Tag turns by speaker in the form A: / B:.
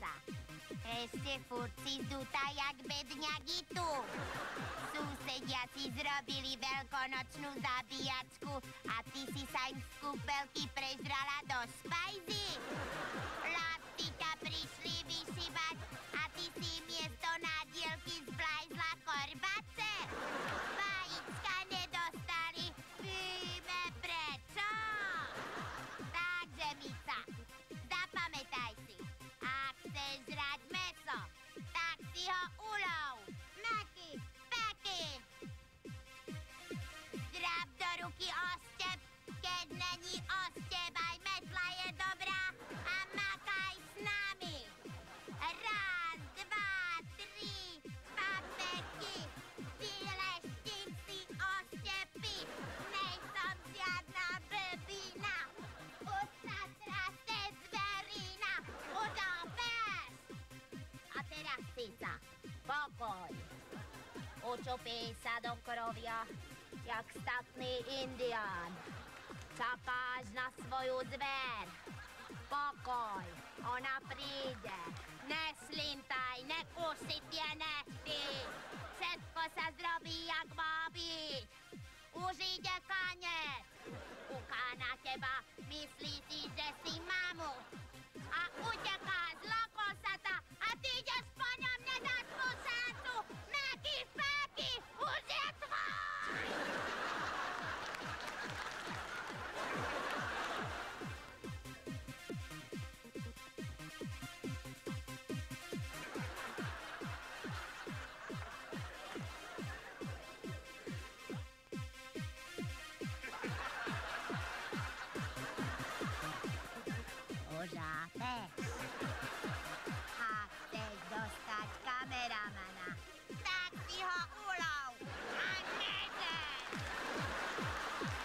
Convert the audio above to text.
A: sa. Ešte furt si zdutá jak bedňagy tu. Susedia si zrobili veľkonočnú zabíjačku a ty si sa im z kúpelky prežrala do špajzy. Chlapci ťa prišli vyšívať a ty si miesto nádielky zblajzla korbace. Vajíčka nedostali, víme prečo. Takže Mica, zapamätaj si, ak chceš žrať mäso, tak si ho ulov. Meky, peky. Dráp do ruky ostep, keď není ostep, aj metla je dobrá a makaj s nami. Raz, dva, tri, papeky, vyleštim si ostepy, nej som žiadna blbina. Už sa traste zverina, udobeš. A teraz Cica, pokoj. Učupí sa do krovia, jak statný indián. Čakáš na svoju zver. Pokoj, ona príde. Neslintaj, nekuši tie nechty. Všetko sa zrobí, jak má byť. Už ide koniec. Kúká na teba, myslí si, že si mamu. A uteká zlokosata a ty ideš po ňom, nedáš mu šancu. Meky, peky, už je tvoj! Už a pes.